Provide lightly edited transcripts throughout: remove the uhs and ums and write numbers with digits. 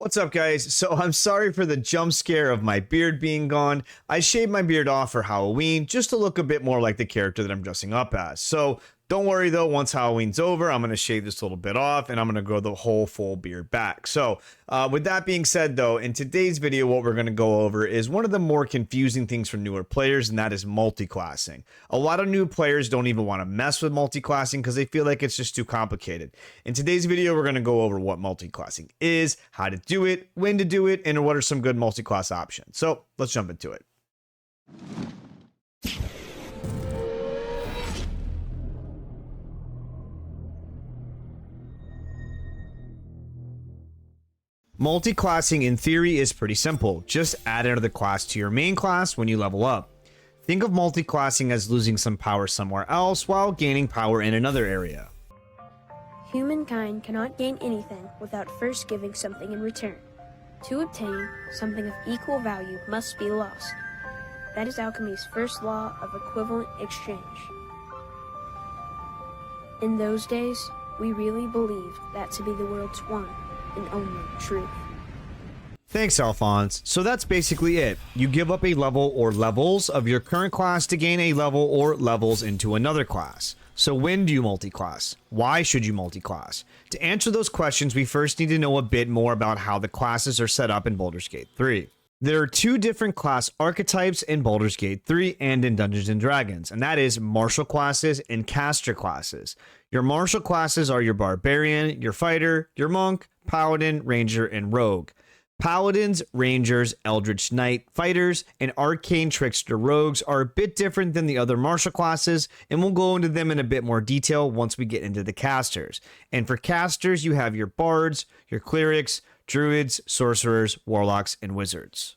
What's up, guys? So I'm sorry for the jump scare of my beard being gone. I shaved my beard off for Halloween just to look a bit more like the character that I'm dressing up as. So don't worry though, once Halloween's over, I'm going to shave this little bit off and I'm going to grow the whole full beard back. So with that being said though, in today's video, what we're going to go over is one of the more confusing things for newer players, and that is multiclassing. A lot of new players don't even want to mess with multiclassing because they feel like it's just too complicated. In today's video, we're going to go over what multiclassing is, how to do it, when to do it, and what are some good multiclass options. So let's jump into it. Multiclassing in theory is pretty simple. Just add another class to your main class when you level up. Think of multiclassing as losing some power somewhere else while gaining power in another area. Humankind cannot gain anything without first giving something in return. To obtain, something of equal value must be lost. That is alchemy's first law of equivalent exchange. In those days, we really believed that to be the world's one and only truth. Thanks, Alphonse. So that's basically it. You give up a level or levels of your current class to gain a level or levels into another class. So when do you multiclass? Why should you multiclass? To answer those questions, we first need to know a bit more about how the classes are set up in Baldur's Gate 3. There are two different class archetypes in Baldur's Gate 3 and in Dungeons & Dragons, and that is martial classes and caster classes. Your martial classes are your barbarian, your fighter, your monk, paladin, ranger, and rogue. Paladins, rangers, eldritch knight, fighters, and arcane trickster rogues are a bit different than the other martial classes, and we'll go into them in a bit more detail once we get into the casters. And for casters, you have your bards, your clerics, druids, sorcerers, warlocks, and wizards.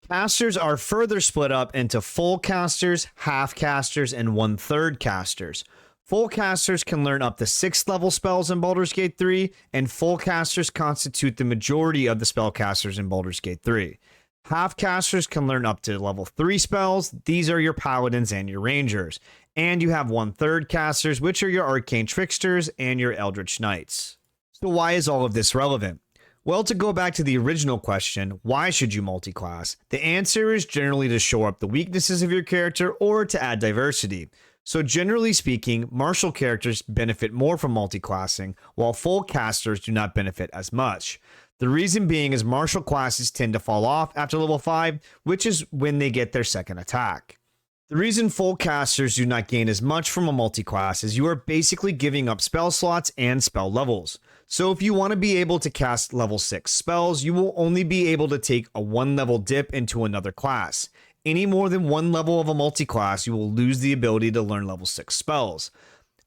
Casters are further split up into full casters, half casters, and 1/3 casters. Full casters can learn up to 6th level spells in Baldur's Gate 3, and full casters constitute the majority of the spellcasters in Baldur's Gate 3. Half casters can learn up to level 3 spells. These are your paladins and your rangers. And you have 1/3 casters, which are your arcane tricksters and your eldritch knights. So why is all of this relevant? Well, to go back to the original question, why should you multiclass? The answer is generally to shore up the weaknesses of your character or to add diversity. So generally speaking, martial characters benefit more from multiclassing, while full casters do not benefit as much. The reason being is martial classes tend to fall off after level 5, which is when they get their second attack. The reason full casters do not gain as much from a multiclass is you are basically giving up spell slots and spell levels. So if you want to be able to cast level 6 spells, you will only be able to take a 1 level dip into another class. Any more than 1 level of a multiclass, you will lose the ability to learn level 6 spells.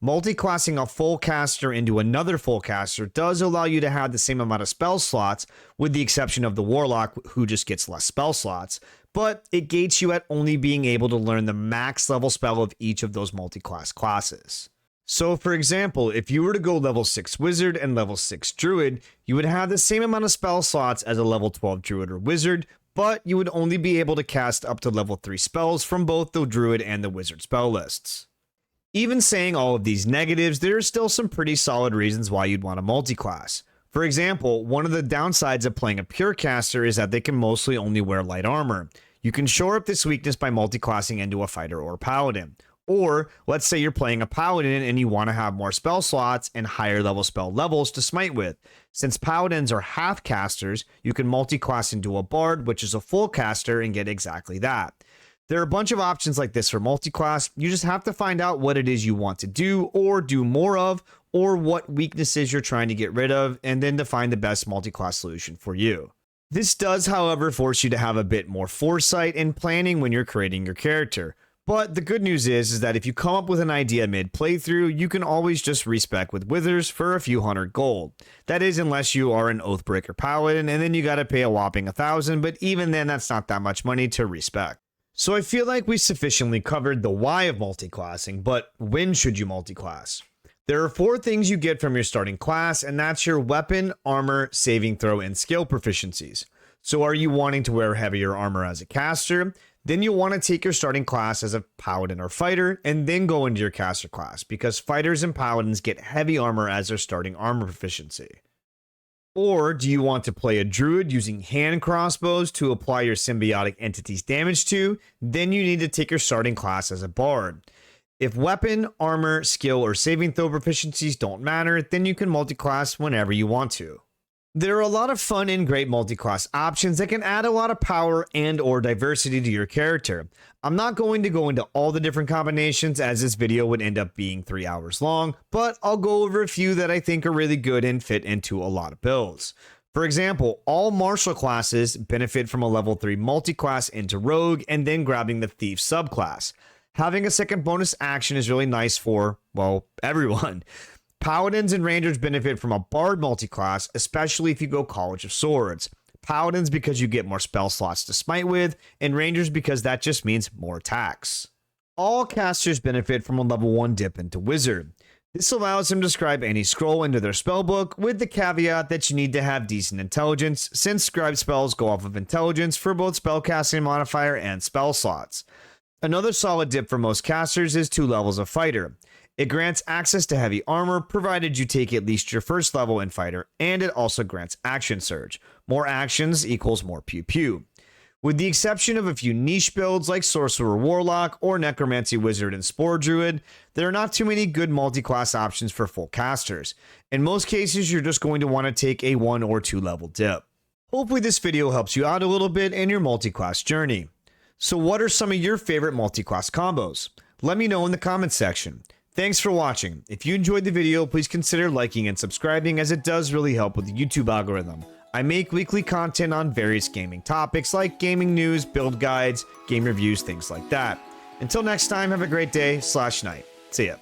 Multiclassing a full caster into another full caster does allow you to have the same amount of spell slots, with the exception of the warlock, who just gets less spell slots, but it gates you at only being able to learn the max level spell of each of those multiclass classes. So for example, if you were to go level 6 wizard and level 6 druid, you would have the same amount of spell slots as a level 12 druid or wizard, but you would only be able to cast up to level 3 spells from both the druid and the wizard spell lists. Even saying all of these negatives, there are still some pretty solid reasons why you'd want to multiclass. For example, one of the downsides of playing a pure caster is that they can mostly only wear light armor. You can shore up this weakness by multiclassing into a fighter or paladin. Or, let's say you're playing a paladin and you want to have more spell slots and higher level spell levels to smite with. Since paladins are half casters, you can multiclass into a bard, which is a full caster, and get exactly that. There are a bunch of options like this for multiclass. You just have to find out what it is you want to do or do more of, or what weaknesses you're trying to get rid of, and then to find the best multiclass solution for you. This does, however, force you to have a bit more foresight and planning when you're creating your character. But the good news is that if you come up with an idea mid-playthrough, you can always just respec with Withers for a few hundred gold. That is, unless you are an Oathbreaker Paladin, and then you gotta pay a whopping 1,000, but even then that's not that much money to respec. So I feel like we sufficiently covered the why of multiclassing, but when should you multiclass? There are 4 things you get from your starting class, and that's your weapon, armor, saving throw, and skill proficiencies. So are you wanting to wear heavier armor as a caster? Then you'll want to take your starting class as a paladin or fighter, and then go into your caster class, because fighters and paladins get heavy armor as their starting armor proficiency. Or do you want to play a druid using hand crossbows to apply your symbiotic entities damage to? Then you need to take your starting class as a bard. If weapon, armor, skill, or saving throw proficiencies don't matter, then you can multiclass whenever you want to. There are a lot of fun and great multiclass options that can add a lot of power and or diversity to your character. I'm not going to go into all the different combinations as this video would end up being 3 hours long, but I'll go over a few that I think are really good and fit into a lot of builds. For example, all martial classes benefit from a level 3 multiclass into rogue and then grabbing the thief subclass. Having a second bonus action is really nice for, well, everyone. Paladins and Rangers benefit from a Bard multiclass, especially if you go College of Swords. Paladins because you get more spell slots to smite with, and Rangers because that just means more attacks. All casters benefit from a level 1 dip into Wizard. This allows them to scribe any scroll into their spellbook, with the caveat that you need to have decent intelligence, since scribe spells go off of intelligence for both spellcasting modifier and spell slots. Another solid dip for most casters is 2 levels of Fighter. It grants access to heavy armor, provided you take at least your first level in Fighter, and it also grants Action Surge. More actions equals more pew pew. With the exception of a few niche builds like Sorcerer Warlock or Necromancy Wizard and Spore Druid, there are not too many good multi-class options for full casters. In most cases, you're just going to want to take a 1 or 2 level dip. Hopefully this video helps you out a little bit in your multi-class journey. So what are some of your favorite multi-class combos? Let me know in the comments section. Thanks for watching. If you enjoyed the video, please consider liking and subscribing, as it does really help with the YouTube algorithm. I make weekly content on various gaming topics like gaming news, build guides, game reviews, things like that. Until next time, have a great day/night. See ya.